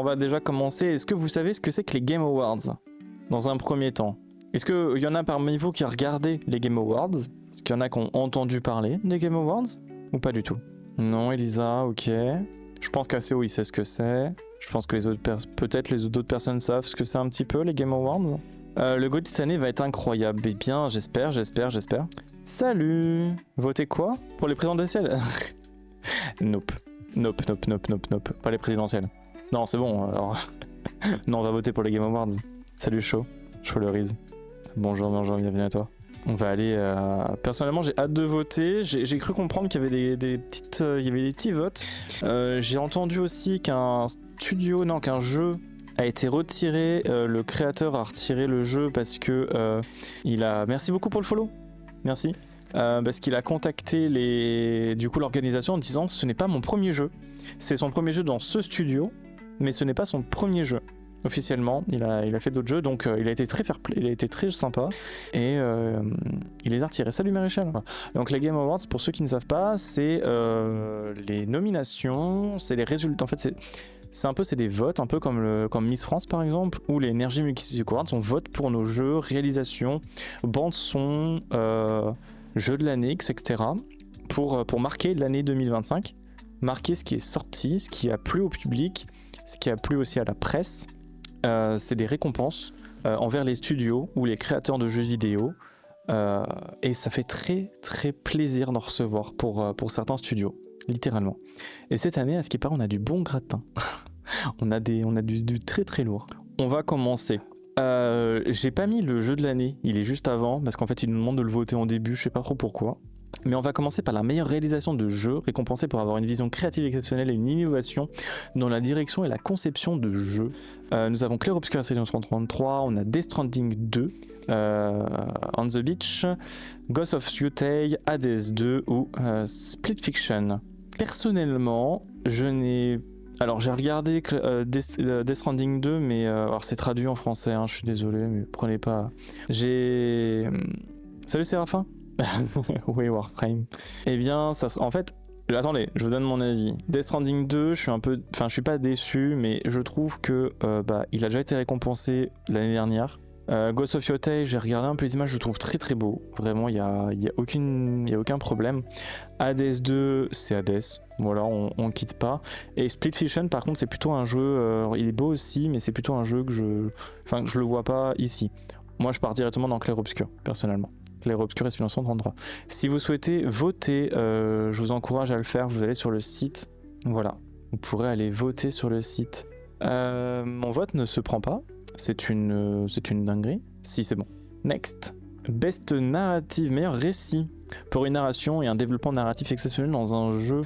on va déjà commencer. Est-ce que vous savez ce que c'est que les Game Awards? Dans un premier temps. Est-ce qu'il y en a parmi vous qui a regardé les Game Awards? Est-ce qu'il y en a qui ont entendu parler des Game Awards? Ou pas du tout? Non, Elisa, ok. Je pense qu'ACO il sait ce que c'est. Je pense que peut-être les autres personnes savent ce que c'est un petit peu, les Game Awards. Le GOTY cette année va être incroyable. Eh bien, j'espère. Salut! Votez quoi? Pour les présidentielles? Nope. Pas les présidentielles. Non, c'est bon, alors... non, on va voter pour les Game Awards. Salut Chaud le Riz. Bonjour, bienvenue à toi. On va aller... Personnellement, j'ai hâte de voter. J'ai cru comprendre qu'il y avait des petits votes. J'ai entendu aussi qu'un jeu a été retiré. Le créateur a retiré le jeu parce que il a... Merci beaucoup pour le follow. Merci. Parce qu'il a contacté l'organisation en disant ce n'est pas mon premier jeu. C'est son premier jeu dans ce studio, mais ce n'est pas son premier jeu. Officiellement, il a fait d'autres jeux, donc il a été très fair play, il a été très sympa, et il les a retirés. Salut Maréchal. Donc les Game Awards, pour ceux qui ne savent pas, c'est les nominations, c'est les résultats. En fait, c'est des votes, un peu comme Miss France par exemple, ou les Energy Music Awards. On vote pour nos jeux, réalisations, bande son, jeux de l'année, etc. Pour marquer l'année 2025, marquer ce qui est sorti, ce qui a plu au public, ce qui a plu aussi à la presse. C'est des récompenses envers les studios ou les créateurs de jeux vidéo, et ça fait très très plaisir d'en recevoir pour certains studios, littéralement. Et cette année, à ce qui paraît, on a du bon gratin. on a du très très lourd. On va commencer. J'ai pas mis le jeu de l'année, il est juste avant, parce qu'en fait il nous demande de le voter en début, je sais pas trop pourquoi. Mais on va commencer par la meilleure réalisation de jeu, récompensée pour avoir une vision créative exceptionnelle et une innovation dans la direction et la conception de jeux. Nous avons Clair Obscur Edition 133, on a Death Stranding 2, On the Beach, Ghost of Tsushima, Hades 2 ou Split Fiction. Personnellement, alors j'ai regardé Death Stranding 2, mais alors c'est traduit en français, hein, je suis désolé, mais prenez pas... Salut Séraphin. Oui, Warframe. Eh bien, en fait, attendez, je vous donne mon avis. Death Stranding 2, je suis pas déçu, mais je trouve que il a déjà été récompensé l'année dernière. Ghost of Tsushima, j'ai regardé un peu les images, je le trouve très très beau. Vraiment, il y a aucun problème. Hades 2, c'est Hades. Voilà, on quitte pas. Et Split Fiction, par contre, c'est plutôt un jeu. Il est beau aussi, mais c'est plutôt un jeu que je le vois pas ici. Moi, je pars directement dans Clair Obscur, personnellement. Clair Obscur et 1933. Si vous souhaitez voter, je vous encourage à le faire. Vous allez sur le site. Voilà. Vous pourrez aller voter sur le site. Mon vote ne se prend pas. C'est une dinguerie. Si, c'est bon. Next. Best narrative, meilleur récit. Pour une narration et un développement narratif exceptionnel dans un jeu.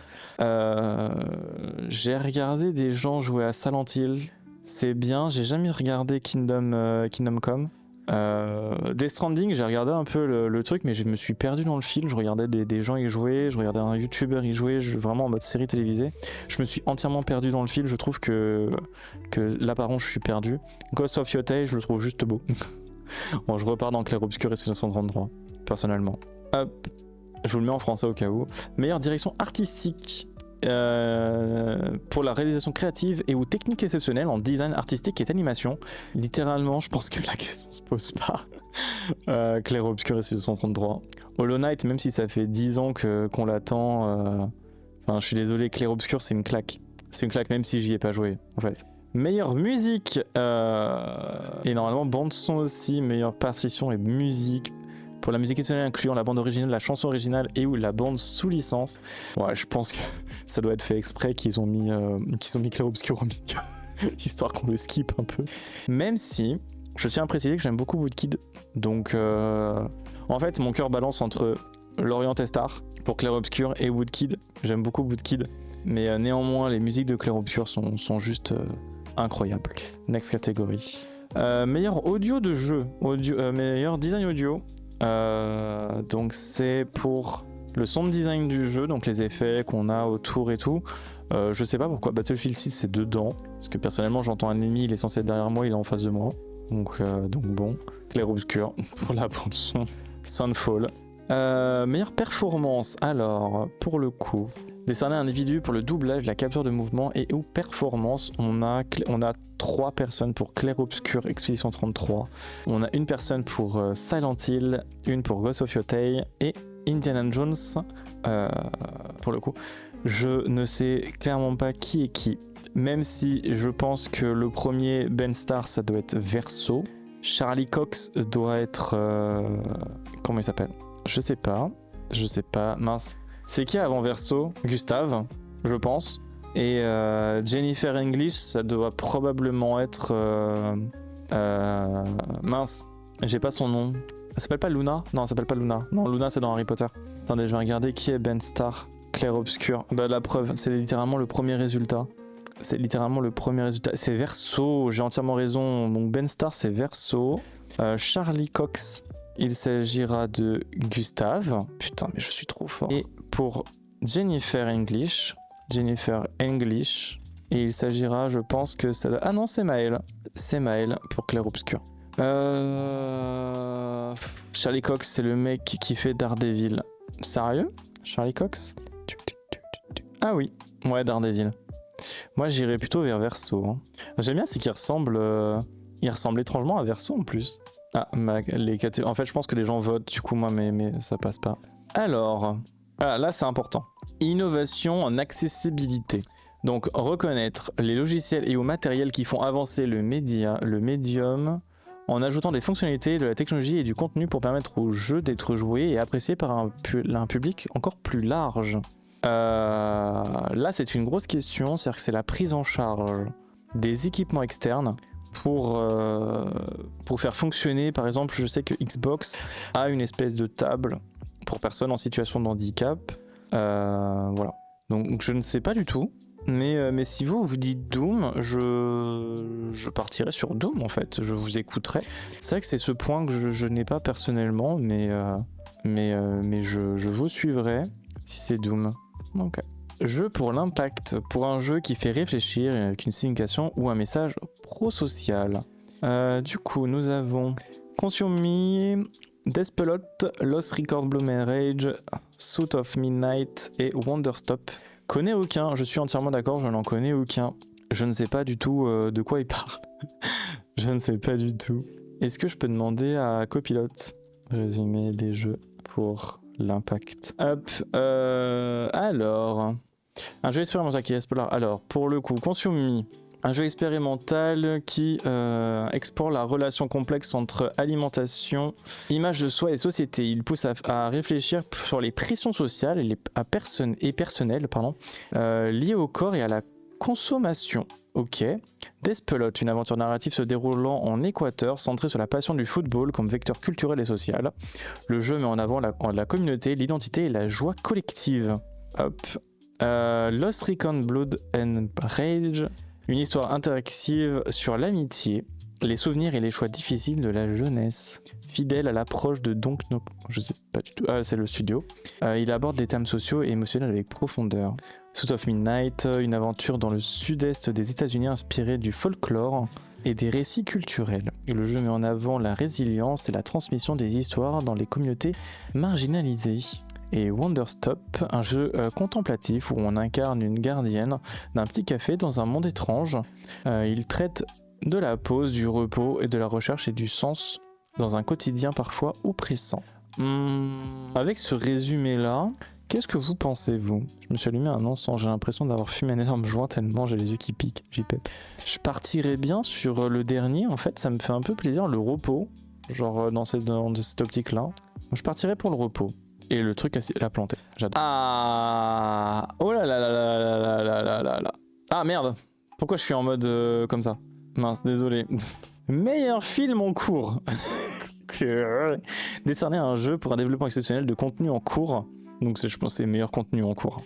J'ai regardé des gens jouer à Silent Hill. C'est bien. J'ai jamais regardé Kingdom Come. Death Stranding, j'ai regardé un peu le truc, mais je me suis perdu dans le fil. Je regardais des gens y jouer, je regardais un YouTuber y jouer, vraiment en mode série télévisée. Je me suis entièrement perdu dans le fil. Je trouve que là par contre je suis perdu. Ghost of Tsushima, je le trouve juste beau. Bon, je repars dans Clair Obscur et 1933 personnellement. Hop, je vous le mets en français au cas où. Meilleure direction artistique. Pour la réalisation créative et ou technique exceptionnelle en design artistique et animation. Littéralement, je pense que la question se pose pas. Clair Obscur et 633. Hollow Knight, même si ça fait 10 ans qu'on l'attend, je suis désolé, Clair Obscur c'est une claque. C'est une claque même si j'y ai pas joué en fait. Meilleure musique et normalement bande son aussi, meilleure partition et musique. Pour la musique exceptionnelle incluant la bande originale, la chanson originale et ou la bande sous licence. Ouais, je pense que ça doit être fait exprès qu'ils ont mis Clair Obscur au milieu, histoire qu'on le skip un peu. Même si, je tiens à préciser que j'aime beaucoup Woodkid, donc en fait mon cœur balance entre Lorient et Star pour Clair Obscur et Woodkid. J'aime beaucoup Woodkid, mais néanmoins les musiques de Clair Obscur sont juste incroyables. Next catégorie. Meilleur audio de jeu, meilleur design audio. Donc c'est pour le sound design du jeu, donc les effets qu'on a autour et tout. Je sais pas pourquoi Battlefield 6 c'est dedans, parce que personnellement j'entends un ennemi, il est censé être derrière moi, il est en face de moi. Donc bon, Clair Obscur pour la bande son. Soundfall. Meilleure performance, alors pour le coup, Décerner un individu pour le doublage, la capture de mouvement et ou performance. On a 3 personnes pour Clair Obscur Expédition 33. On a une personne pour Silent Hill, une pour Ghost of Yotei et Indiana Jones. Pour le coup, je ne sais clairement pas qui est qui. Même si je pense que le premier Ben Starr, ça doit être Verso. Charlie Cox doit être... comment il s'appelle? Je sais pas, mince. C'est qui avant Verso? Gustave, je pense. Et Jennifer English, ça doit probablement être... mince, j'ai pas son nom. Elle s'appelle pas Luna? Non, elle s'appelle pas Luna. Non, Luna, c'est dans Harry Potter. Attendez, je vais regarder qui est Ben Starr. Clair Obscur. Bah, la preuve, c'est littéralement le premier résultat. C'est Verso, j'ai entièrement raison. Donc Ben Starr, c'est Verso. Charlie Cox, il s'agira de Gustave. Putain, mais je suis trop fort. Et pour Jennifer English, et il s'agira, je pense que ça... Ah non, c'est Maël. C'est Maël pour Clair Obscur. Charlie Cox, c'est le mec qui fait Daredevil. Sérieux? Charlie Cox? Ah oui, ouais, Daredevil. Moi, j'irais plutôt vers Verso. Hein. J'aime bien, c'est qu'il ressemble... il ressemble étrangement à Verso en plus. Ah, les catégories... En fait, je pense que des gens votent, du coup, moi, mais ça passe pas. Alors... Ah, là, c'est important. Innovation en accessibilité. Donc, reconnaître les logiciels et ou matériels qui font avancer le médium, en ajoutant des fonctionnalités, de la technologie et du contenu pour permettre au jeu d'être joué et apprécié par un public encore plus large. Là, c'est une grosse question, c'est-à-dire que c'est la prise en charge des équipements externes pour faire fonctionner, par exemple, je sais que Xbox a une espèce de table pour personnes en situation de handicap. Voilà. Donc, je ne sais pas du tout. Mais si vous dites Doom, je partirai sur Doom en fait, je vous écouterai. C'est vrai que c'est ce point que je n'ai pas personnellement, mais je vous suivrai si c'est Doom. Ok. Jeu pour l'impact, pour un jeu qui fait réfléchir avec une signification ou un message pro-social. Du coup, nous avons Consume Me, Despelot, Lost Record Bloom and Rage, Suit of Midnight et Wonderstop. Connais aucun, je suis entièrement d'accord, je n'en connais aucun. Je ne sais pas du tout de quoi il parle. Je ne sais pas du tout. Est-ce que je peux demander à Copilot résumé des jeux pour l'impact? Hop, alors... Un jeu expérimental qui explore... Alors, pour le coup, Consume Me. Un jeu expérimental qui explore la relation complexe entre alimentation, image de soi et société. Il pousse à réfléchir sur les pressions sociales et personnelles liées au corps et à la consommation. Ok. Despelot, une aventure narrative se déroulant en Équateur, centrée sur la passion du football comme vecteur culturel et social. Le jeu met en avant la communauté, l'identité et la joie collective. Hop. Lost Recon Blood and Rage. Une histoire interactive sur l'amitié, les souvenirs et les choix difficiles de la jeunesse. Fidèle à l'approche de Donknod, je sais pas du tout, c'est le studio. Il aborde les thèmes sociaux et émotionnels avec profondeur. Suit of Midnight, une aventure dans le sud-est des États-Unis inspirée du folklore et des récits culturels. Le jeu met en avant la résilience et la transmission des histoires dans les communautés marginalisées. Et Wonderstop, un jeu contemplatif où on incarne une gardienne d'un petit café dans un monde étrange. Il traite de la pause, du repos et de la recherche et du sens dans un quotidien parfois oppressant. Avec ce résumé-là, qu'est-ce que vous pensez, vous? Je me suis allumé un encens, j'ai l'impression d'avoir fumé un énorme joint tellement j'ai les yeux qui piquent, j'y pète. Je partirais bien sur le dernier, en fait ça me fait un peu plaisir, le repos, genre dans cette optique-là. Je partirais pour le repos. Et le truc la planté. J'adore. Ah, oh là là là là là là là là là là. Ah merde. Pourquoi je suis en mode comme ça? Mince, désolé. Meilleur film en cours. Décerner un jeu pour un développement exceptionnel de contenu en cours. Donc je pense que c'est meilleur contenu en cours.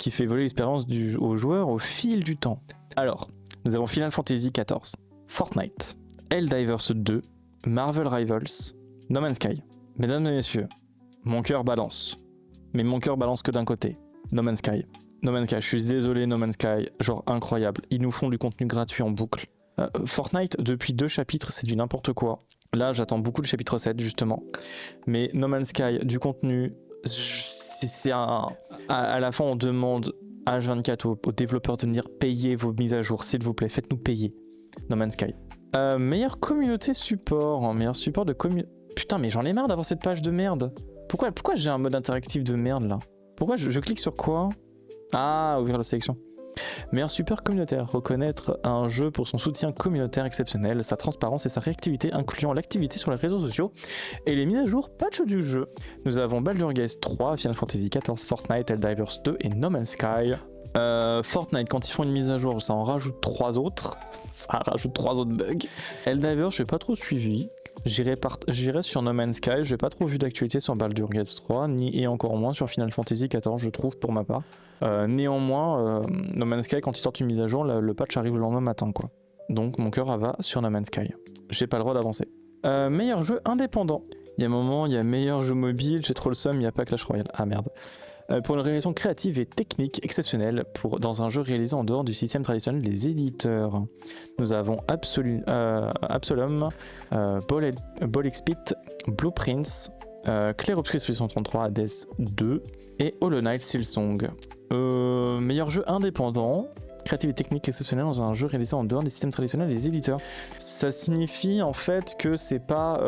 Qui fait voler l'expérience aux joueurs au fil du temps. Alors, nous avons Final Fantasy XIV, Fortnite, Helldivers 2, Marvel Rivals, No Man's Sky. Mesdames et messieurs, mon cœur balance. Mais mon cœur balance que d'un côté. No Man's Sky. No Man's Sky, je suis désolé, No Man's Sky. Genre incroyable. Ils nous font du contenu gratuit en boucle. Fortnite, depuis 2 chapitres, c'est du n'importe quoi. Là, j'attends beaucoup le chapitre 7, justement. Mais No Man's Sky, du contenu, à la fin, on demande H24 aux développeurs de venir payer vos mises à jour, s'il vous plaît, faites-nous payer. No Man's Sky. Meilleure communauté support, meilleur support de communauté. Putain, mais j'en ai marre d'avoir cette page de merde. Pourquoi j'ai un mode interactif de merde là? Pourquoi je clique sur quoi? Ah, ouvrir la sélection. Meilleur support communautaire, reconnaître un jeu pour son soutien communautaire exceptionnel, sa transparence et sa réactivité, incluant l'activité sur les réseaux sociaux et les mises à jour patch du jeu. Nous avons Baldur's Gate 3, Final Fantasy XIV, Fortnite, Helldivers 2 et No Man's Sky. Fortnite, quand ils font une mise à jour, ça en rajoute 3 autres. Ça rajoute 3 autres bugs. Helldivers, j'ai pas trop suivi. J'irai sur No Man's Sky, j'ai pas trop vu d'actualité sur Baldur's Gate 3, et encore moins sur Final Fantasy XIV, je trouve, pour ma part. Néanmoins, No Man's Sky, quand ils sortent une mise à jour, le patch arrive le lendemain matin, quoi. Donc mon cœur va sur No Man's Sky. J'ai pas le droit d'avancer. Meilleur jeu indépendant. Il y a un moment, il y a meilleur jeu mobile, j'ai trop le seum, il n'y a pas Clash Royale. Ah merde. Pour une réalisation créative et technique exceptionnelle dans un jeu réalisé en dehors du système traditionnel des éditeurs. Nous avons Absolum, Ball Expit, Blueprints, Clair Obscur Expedition 33, Hades 2 et Hollow Knight Silksong. Meilleur jeu indépendant, créatif et technique exceptionnel dans un jeu réalisé en dehors des systèmes traditionnels des éditeurs. Ça signifie en fait que c'est pas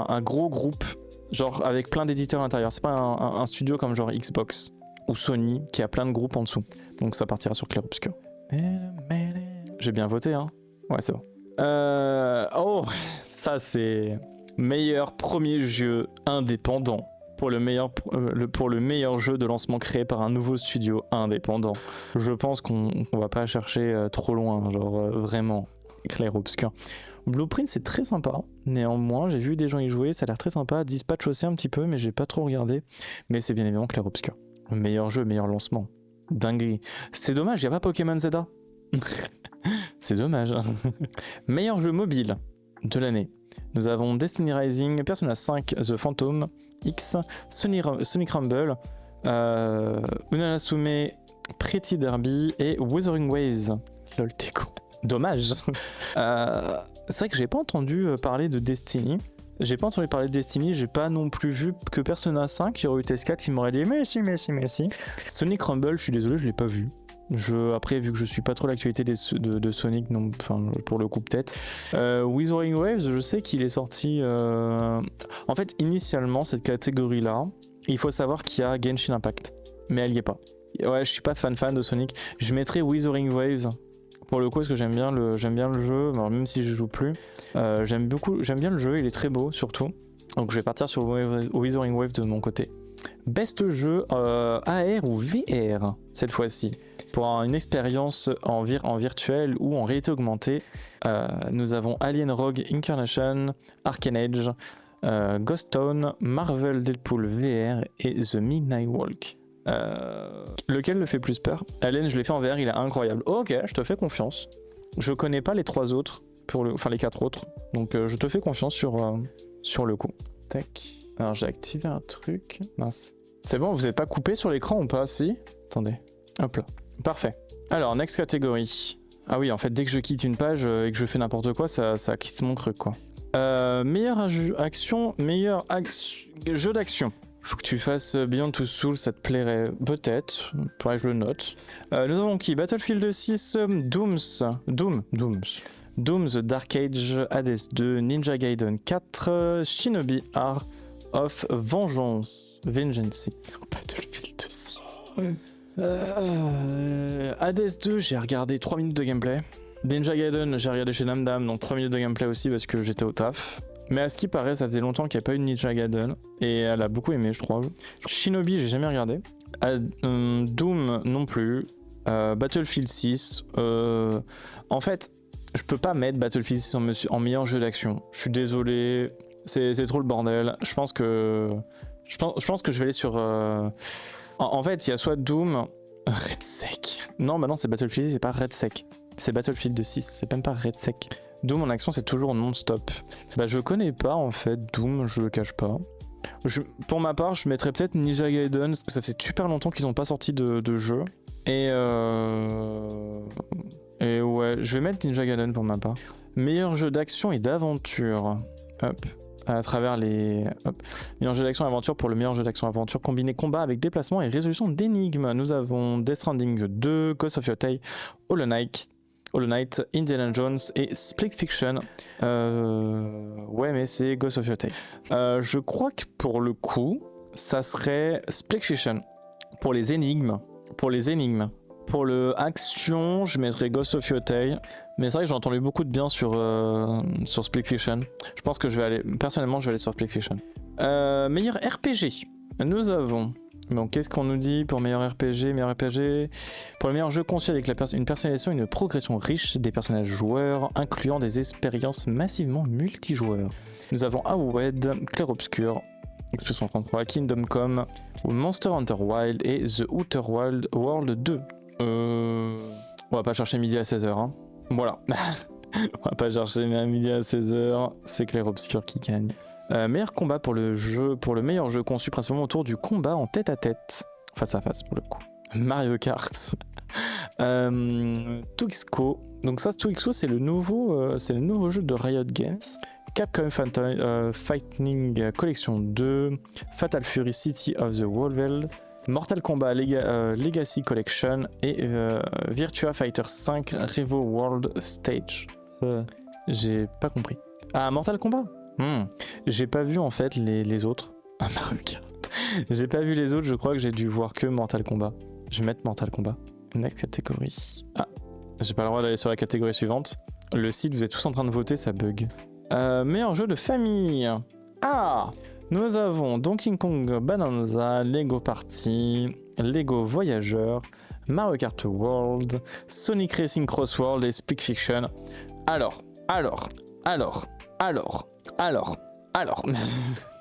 un gros groupe, genre avec plein d'éditeurs à l'intérieur. C'est pas un studio comme genre Xbox ou Sony qui a plein de groupes en dessous. Donc ça partira sur Clair Obscur. J'ai bien voté, hein? Ouais, c'est bon. Oh, ça c'est meilleur premier jeu indépendant. Pour le meilleur jeu de lancement créé par un nouveau studio indépendant. Je pense qu'on va pas chercher trop loin, genre vraiment Clair Obscur. Blueprint c'est très sympa, néanmoins j'ai vu des gens y jouer, ça a l'air très sympa. Dispatch aussi un petit peu, mais j'ai pas trop regardé. Mais c'est bien évidemment Clair Obscur. Le meilleur jeu, meilleur lancement. Dinguerie. C'est dommage, y a pas Pokémon Zelda. C'est dommage. Meilleur jeu mobile de l'année. Nous avons Destiny Rising, Persona 5, The Phantom X, Sonic Rumble, Unanasume, Pretty Derby et Wuthering Waves. Lol, t'es con. Dommage. C'est vrai que j'ai pas entendu parler de Destiny. J'ai pas non plus vu que Persona 5, il y aurait eu TS4 qui m'aurait dit mais si. Sonic Rumble, je suis désolé, je l'ai pas vu. Après, vu que je suis pas trop l'actualité de Sonic, non, enfin pour le coup peut-être. Wuthering Waves, je sais qu'il est sorti. En fait, initialement cette catégorie-là, il faut savoir qu'il y a Genshin Impact, mais elle y est pas. Ouais, je suis pas fan de Sonic. Je mettrais Wuthering Waves pour le coup parce que j'aime bien le jeu, alors, même si je joue plus. J'aime bien le jeu, il est très beau surtout. Donc je vais partir sur Wuthering Waves de mon côté. Best jeu AR ou VR cette fois-ci. Pour une expérience en virtuel ou en réalité augmentée, nous avons Alien Rogue Incarnation, Arcane Age, Ghost Town, Marvel Deadpool VR et The Midnight Walk. Lequel le fait plus peur? Alien, je l'ai fait en VR, il est incroyable. Ok, je te fais confiance. Je connais pas les 3 autres, les 4 autres, donc je te fais confiance sur le coup. Tac. Alors j'ai activé un truc. Mince. C'est bon, vous n'êtes pas coupé sur l'écran ou pas? Si? Attendez. Hop là. Parfait. Alors, next catégorie. Ah oui, en fait, dès que je quitte une page et que je fais n'importe quoi, ça quitte mon truc, quoi. Meilleure action, jeu d'action. Faut que tu fasses Beyond Two Souls, ça te plairait peut-être. Faudrait que je le note. Nous avons qui? Battlefield 6, Doom, The Dark Age, Hades 2, Ninja Gaiden 4, Shinobi Art of Vengeance. Battlefield 6. Hades 2, j'ai regardé 3 minutes de gameplay. Ninja Gaiden, j'ai regardé chez Namdam, donc 3 minutes de gameplay aussi parce que j'étais au taf. Mais à ce qui paraît, ça faisait longtemps qu'il n'y a pas eu de Ninja Gaiden et elle a beaucoup aimé, je trouve. Shinobi, j'ai jamais regardé. Doom non plus. Battlefield 6. En fait, je peux pas mettre Battlefield 6 en meilleur jeu d'action. Je suis désolé, c'est trop le bordel. Je pense que je vais aller sur. En fait, il y a soit Doom, RedSec. Non, bah non, c'est Battlefield 6, c'est pas RedSec. C'est Battlefield 6, c'est même pas RedSec. Doom en action, c'est toujours non-stop. Bah, je connais pas en fait Doom, je le cache pas. Pour ma part, je mettrais peut-être Ninja Gaiden, parce que ça fait super longtemps qu'ils n'ont pas sorti de jeu. Et ouais, je vais mettre Ninja Gaiden pour ma part. Meilleur jeu d'action et d'aventure. Hop. à travers les meilleurs jeux d'action-aventure pour le meilleur jeu d'action-aventure combiné combat avec déplacement et résolution d'énigmes. Nous avons Death Stranding 2, Ghost of Yotei, Hollow Knight, Indiana Jones et Split Fiction. Ouais, mais c'est Ghost of Yotei. Je crois que pour le coup, ça serait Split Fiction pour les énigmes. Pour le action, je mettrais Ghost of Yotei. Mais c'est vrai que j'ai entendu beaucoup de bien sur Split Fiction. Je pense que personnellement, je vais aller sur Split Fiction. Meilleur RPG. Nous avons... Donc, qu'est-ce qu'on nous dit pour meilleur RPG? Pour le meilleur jeu conçu avec une personnalisation et une progression riche des personnages joueurs, incluant des expériences massivement multijoueurs. Nous avons Awed, Clair Obscur, Expedition 33, Kingdom Come, Monster Hunter Wild et The Outer World 2. On va pas chercher midi à 16h. Hein. Voilà. On va pas chercher midi à 16h. C'est Clair Obscur qui gagne. Meilleur combat pour le meilleur jeu conçu principalement autour du combat en tête à tête, face à face pour le coup. Mario Kart. Twixco. Donc ça, Twixco, c'est le nouveau jeu de Riot Games. Capcom Fighting Collection 2, Fatal Fury City of the World, Mortal Kombat Legacy Collection et Virtua Fighter 5 Revo World Stage. J'ai pas compris. Ah, Mortal Kombat. J'ai pas vu en fait les autres. Mario Kart. J'ai pas vu les autres, je crois que j'ai dû voir que Mortal Kombat. Je vais mettre Mortal Kombat. Next catégorie. Ah, j'ai pas le droit d'aller sur la catégorie suivante. Le site, vous êtes tous en train de voter, ça bug. Meilleur jeu de famille. Ah, nous avons Donkey Kong Bonanza, Lego Party, Lego Voyageur, Mario Kart World, Sonic Racing Cross World et Split Fiction. Alors.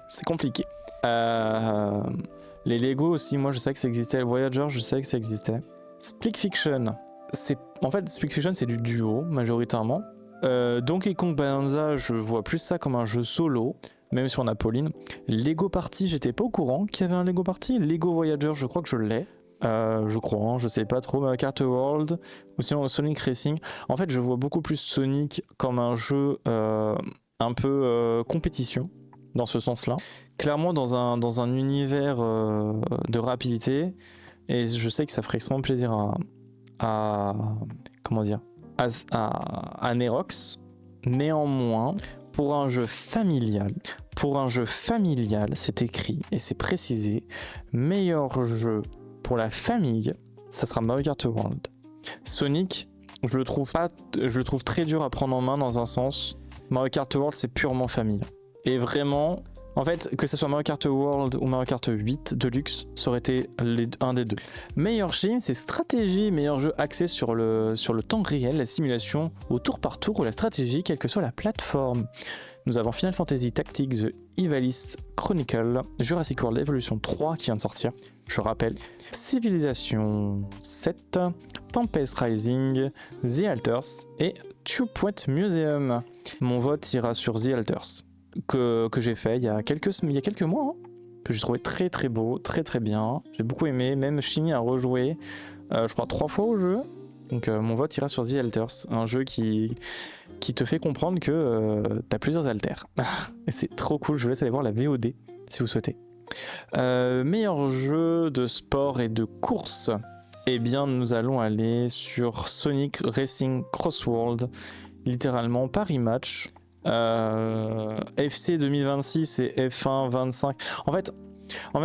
C'est compliqué. Les Lego aussi, moi je sais que ça existait. Le Voyager, je sais que ça existait. Split Fiction, Split Fiction c'est du duo majoritairement. Donkey Kong Bonanza, je vois plus ça comme un jeu solo, même si on a Pauline. Lego Party, j'étais pas au courant qu'il y avait un Lego Party. Lego Voyager, je crois que je l'ai. Je crois, je sais pas trop. Mario Kart World, ou sinon Sonic Racing. En fait, je vois beaucoup plus Sonic comme un jeu un peu compétition, dans ce sens-là. Clairement dans un univers de rapidité. Et je sais que ça ferait extrêmement plaisir à Nerox. Néanmoins, pour un jeu familial, c'est écrit et c'est précisé, meilleur jeu pour la famille, ça sera Mario Kart World. Sonic, je le trouve très dur à prendre en main dans un sens. Mario Kart World, c'est purement famille. Et vraiment, en fait, que ce soit Mario Kart World ou Mario Kart 8 Deluxe, ça aurait été un des deux. Meilleur film, c'est stratégie, meilleur jeu axé sur le temps réel, la simulation au tour par tour ou la stratégie, quelle que soit la plateforme. Nous avons Final Fantasy Tactics The Ivalice Chronicle, Jurassic World Evolution 3 qui vient de sortir, je rappelle, Civilization 7, Tempest Rising, The Alters et Two Point Museum. Mon vote ira sur The Alters, que j'ai fait il y a quelques mois, hein, que j'ai trouvé très très beau, très très bien. J'ai beaucoup aimé, même Chimie a rejoué, je crois 3 fois au jeu. Donc mon vote ira sur The Alters, un jeu qui te fait comprendre que t'as plusieurs alters. Et c'est trop cool, je vous laisse aller voir la VOD si vous souhaitez. Meilleur jeu de sport et de course, eh bien nous allons aller sur Sonic Racing Cross World, littéralement Paris Match. FC 2026 et F1 25. En fait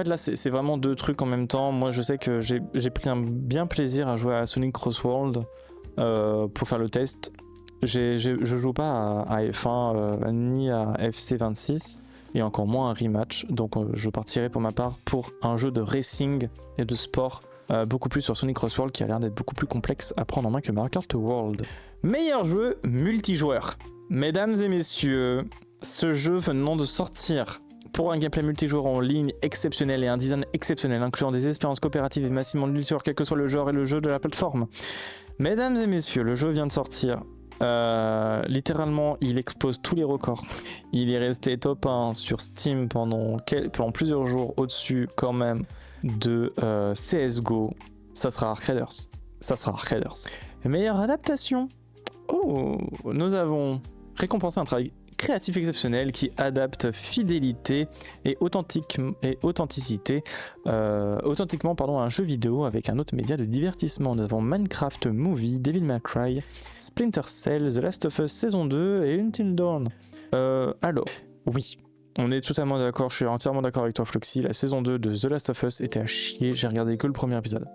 là c'est vraiment deux trucs en même temps. Moi je sais que j'ai pris un bien plaisir à jouer à Sonic Cross World pour faire le test. Je joue pas à F1 ni à FC 26 et encore moins un rematch, donc je partirai pour ma part pour un jeu de racing et de sport beaucoup plus sur Sonic Cross World qui a l'air d'être beaucoup plus complexe à prendre en main que Mario Kart World. Meilleur jeu multijoueur. Mesdames et messieurs, ce jeu venant de sortir pour un gameplay multijoueur en ligne exceptionnel et un design exceptionnel, incluant des expériences coopératives et massivement multijoueurs, quel que soit le genre et le jeu de la plateforme. Mesdames et messieurs, le jeu vient de sortir. Littéralement, il explose tous les records. Il est resté top 1 sur Steam pendant plusieurs jours, au-dessus quand même de CSGO. Ça sera Arcaders. Meilleure adaptation. Oh, nous avons récompensé un travail créatif exceptionnel qui adapte fidélité et authenticité authentiquement à un jeu vidéo avec un autre média de divertissement. Nous avons Minecraft Movie, Devil May Cry, Splinter Cell, The Last of Us saison 2 et Until Dawn. Alors, oui, on est totalement d'accord, je suis entièrement d'accord avec toi Floxy, la saison 2 de The Last of Us était à chier, j'ai regardé que le premier épisode.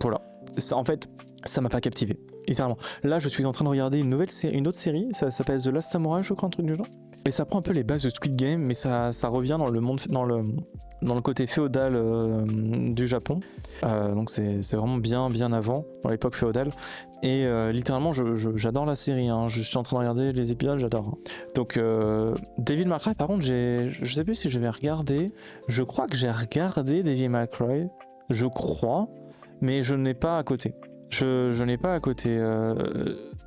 Voilà, ça, en fait, ça m'a pas captivé, littéralement. Là, je suis en train de regarder une autre série, ça s'appelle The Last Samurai, je crois, un truc du genre. Et ça prend un peu les bases de Squid Game, mais ça revient dans le monde, dans le côté féodal du Japon. Donc c'est vraiment bien avant, dans l'époque féodale. Et littéralement, j'adore la série. Hein. Je suis en train de regarder les épisodes, j'adore. Hein. Donc Devil May Cry, par contre, je sais plus si je vais regarder. Je crois que j'ai regardé Devil May Cry. Je crois, mais je n'ai pas à côté. Je n'ai pas à côté.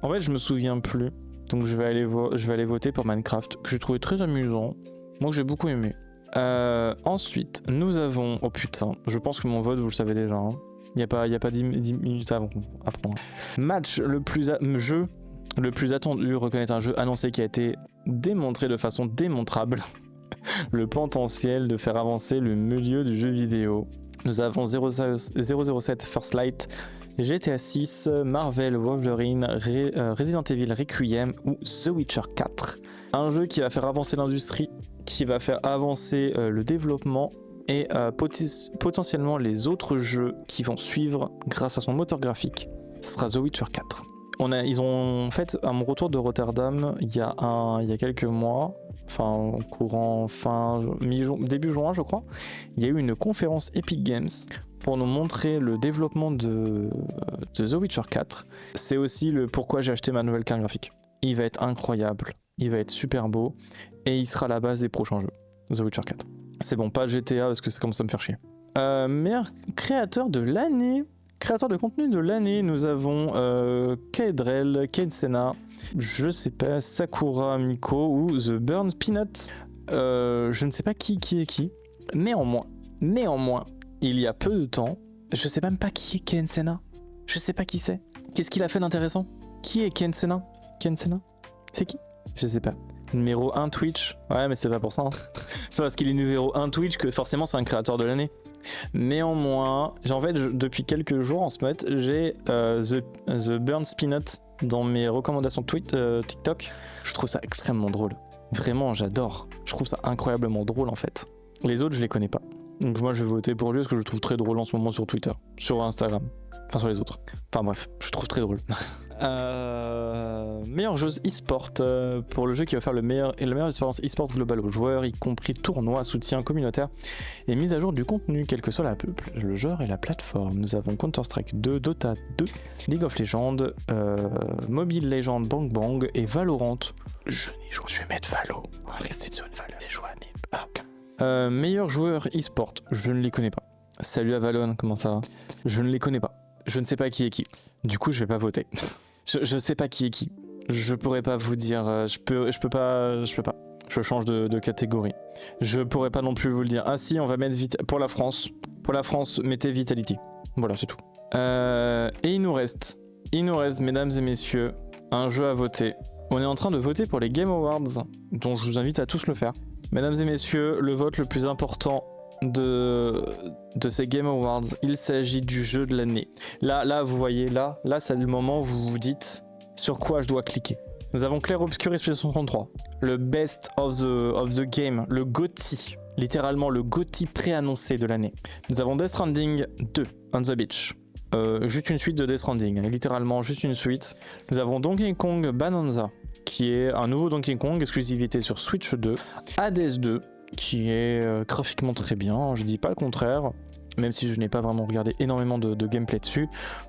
En fait, je me souviens plus. Donc je vais aller voter pour Minecraft, que j'ai trouvé très amusant. Moi, que j'ai beaucoup aimé. Ensuite, nous avons... Oh putain, je pense que mon vote, vous le savez déjà. Hein. Il n'y a pas 10 minutes avant. Jeu le plus attendu, reconnaître un jeu annoncé qui a été démontré de façon démontrable. Le potentiel de faire avancer le milieu du jeu vidéo. Nous avons 007 First Light, GTA 6, Marvel Wolverine, Resident Evil Requiem ou The Witcher 4. Un jeu qui va faire avancer l'industrie, qui va faire avancer le développement et potentiellement les autres jeux qui vont suivre grâce à son moteur graphique. Ce sera The Witcher 4. Ils ont fait à mon retour de Rotterdam il y a quelques mois, enfin courant début juin je crois, il y a eu une conférence Epic Games pour nous montrer le développement de The Witcher 4. C'est aussi le pourquoi j'ai acheté ma nouvelle carte graphique. Il va être incroyable, il va être super beau et il sera la base des prochains jeux. The Witcher 4. C'est bon, pas GTA parce que ça commence à me faire chier. Meilleur créateur de l'année. Créateur de contenu de l'année, nous avons Kaedrel, Kaidsena, je sais pas, Sakura Miko ou The Burnt Peanut. Je ne sais pas qui est qui. Néanmoins, il y a peu de temps, je sais même pas qui est Kaidsena. Je sais pas qui c'est. Qu'est-ce qu'il a fait d'intéressant? Qui est Kaidsena? C'est qui? Je sais pas. Numéro 1 Twitch. Ouais, mais c'est pas pour ça. Hein. C'est pas parce qu'il est numéro 1 Twitch que forcément c'est un créateur de l'année. Néanmoins, depuis quelques jours en ce moment, j'ai The Burnt Peanut dans mes recommandations TikTok. Je trouve ça extrêmement drôle. Vraiment, j'adore. Je trouve ça incroyablement drôle en fait. Les autres, je les connais pas. Donc moi, je vais voter pour lui parce que je le trouve très drôle en ce moment sur Twitter, sur Instagram. Enfin, sur les autres. Enfin bref, je trouve très drôle. Meilleure joueuse e-sport pour le jeu qui va faire la meilleure expérience e-sport globale aux joueurs, y compris tournois, soutien communautaire et mise à jour du contenu, quel que soit le genre et la plateforme. Nous avons Counter-Strike 2, Dota 2, League of Legends, Mobile Legends, Bang Bang et Valorant. Je vais mettre Valo. On va rester sur une Valo. C'est joué à meilleur joueur e-sport, je ne les connais pas. Salut à Valon, comment ça va? Je ne les connais pas. Je ne sais pas qui est qui. Du coup, je vais pas voter. je sais pas qui est qui. Je pourrais pas vous dire. Je peux pas. Je change de catégorie. Je pourrais pas non plus vous le dire. Ah si, on va mettre pour la France. Pour la France, mettez Vitality. Voilà, c'est tout. Et il nous reste, mesdames et messieurs, un jeu à voter. On est en train de voter pour les Game Awards, dont je vous invite à tous le faire. Mesdames et messieurs, le vote le plus important de ces Game Awards, il s'agit du jeu de l'année. Là, vous voyez, là c'est le moment où vous vous dites sur quoi je dois cliquer. Nous avons Clair Obscur Expedition 33, le Best of the Game, le GOTY, littéralement le GOTY préannoncé de l'année. Nous avons Death Stranding 2, On the Beach, juste une suite de Death Stranding, littéralement juste une suite. Nous avons Donkey Kong Bonanza, qui est un nouveau Donkey Kong, exclusivité sur Switch 2, Hades 2, qui est graphiquement très bien, je dis pas le contraire, même si je n'ai pas vraiment regardé énormément de gameplay dessus.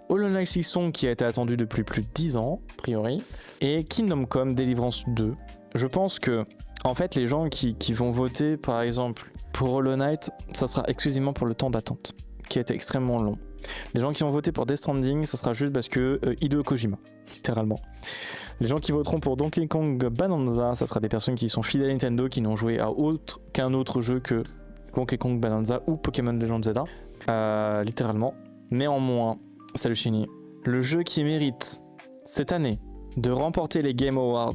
Hollow Knight Silksong qui a été attendu depuis plus de 10 ans, a priori, et Kingdom Come Deliverance 2. Je pense que, en fait, les gens qui vont voter, par exemple, pour Hollow Knight, ça sera exclusivement pour le temps d'attente, qui a été extrêmement long. Les gens qui vont voter pour Death Stranding, ça sera juste parce que Hideo Kojima, littéralement. Les gens qui voteront pour Donkey Kong Bonanza, ça sera des personnes qui sont fidèles à Nintendo, qui n'ont joué à aucun autre jeu que Donkey Kong Bonanza ou Pokémon Legends Zelda, littéralement. Néanmoins, salut Chini, le jeu qui mérite cette année de remporter les Game Awards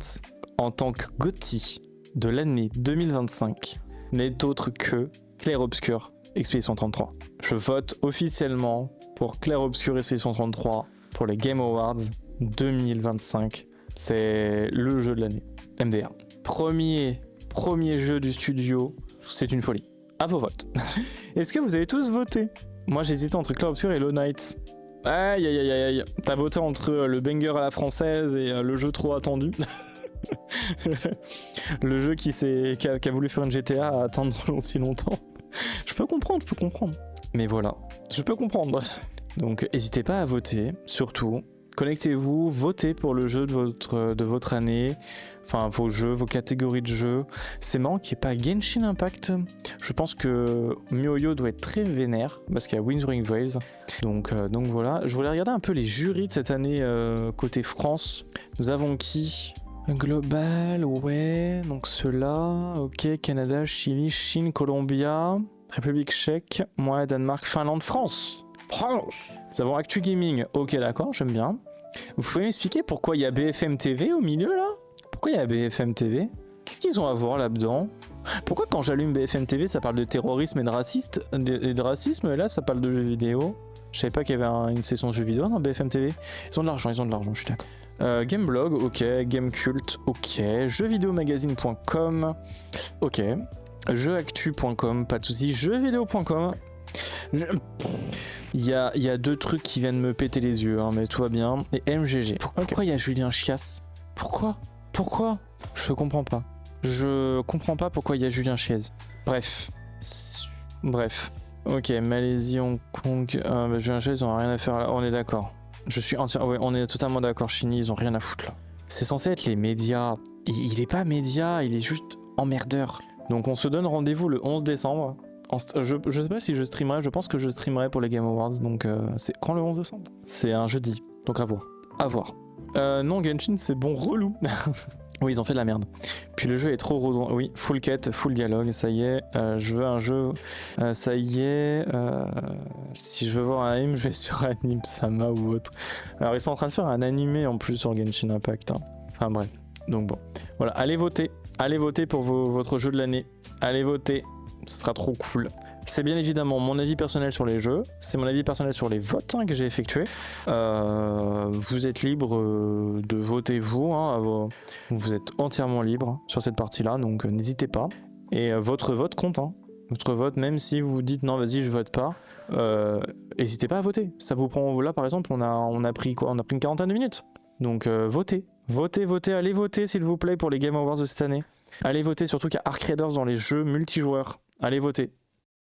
en tant que GOTY, de l'année 2025 n'est autre que Clair Obscur Expédition 33. Je vote officiellement pour Clair Obscur Expédition 33 pour les Game Awards 2025. C'est le jeu de l'année. MDR. Premier jeu du studio, c'est une folie. À vos votes. Est-ce que vous avez tous voté? Moi j'hésitais entre Clair Obscur et Hollow Knight. Aïe aïe aïe aïe. T'as voté entre le banger à la française et le jeu trop attendu. Le jeu qui a voulu faire une GTA à attendre aussi longtemps. Je peux comprendre. Mais voilà, je peux comprendre. Donc n'hésitez pas à voter, surtout. Connectez-vous, votez pour le jeu de votre année, enfin vos jeux, vos catégories de jeux. C'est marrant qu'il n'y ait pas Genshin Impact. Je pense que MiHoYo doit être très vénère parce qu'il y a Wuthering Waves. Donc voilà, je voulais regarder un peu les jurys de cette année côté France. Nous avons qui? Global, ouais, donc ceux-là, ok, Canada, Chili, Chine, Colombia, République tchèque, moi, Danemark, Finlande, France. Nous avons Actu Gaming, ok d'accord, j'aime bien. Vous pouvez m'expliquer pourquoi il y a BFM TV au milieu là? Pourquoi il y a BFM TV? Qu'est-ce qu'ils ont à voir là-dedans? Pourquoi quand j'allume BFM TV ça parle de terrorisme et de racisme et là ça parle de jeux vidéo? Je savais pas qu'il y avait une session de jeux vidéo dans BFM TV. Ils ont de l'argent, je suis d'accord. Gameblog, ok. Gamecult, ok. Jeuxvideomagazine.com, ok. Jeuxactu.com, pas de soucis. Jeuxvideo.com. Il y a deux trucs qui viennent me péter les yeux, hein, mais tout va bien. Et MGG. Pourquoi il y a Julien Chias? Pourquoi? Je comprends pas. Je comprends pas pourquoi il y a Julien Chiez. Bref. Ok, Malaisie, Hong Kong, Julien Chiez, ils ont rien à faire là. On est d'accord. Ouais, on est totalement d'accord. Chini, ils ont rien à foutre là. C'est censé être les médias. Il est pas média, il est juste emmerdeur. Donc on se donne rendez-vous le 11 décembre. Je sais pas si je streamerai, je pense que je streamerai pour les Game Awards, donc c'est quand le 11 décembre? C'est un jeudi, donc à voir. Non, Genshin c'est bon, relou. Oui, ils ont fait de la merde. Puis le jeu est trop redondant. Oui, full quête, full dialogue, ça y est. Je veux un jeu, ça y est. Si je veux voir un anime, je vais sur Anime Sama ou autre. Alors ils sont en train de faire un animé en plus sur Genshin Impact. Hein. Enfin bref. Donc bon, voilà, allez voter pour votre jeu de l'année. Allez voter. Ce sera trop cool. C'est bien évidemment mon avis personnel sur les jeux, c'est mon avis personnel sur les votes que j'ai effectués. Vous êtes libre de voter vous, vous êtes entièrement libre sur cette partie-là, donc n'hésitez pas. Et votre vote compte, votre vote, même si vous dites non vas-y je vote pas, n'hésitez pas à voter. Ça vous prend, là par exemple on a pris quoi? On a pris une quarantaine de minutes. Donc votez, allez voter s'il vous plaît pour les Game Awards de cette année. Allez voter, surtout qu'il y a Arc Raiders dans les jeux multijoueurs. Allez voter.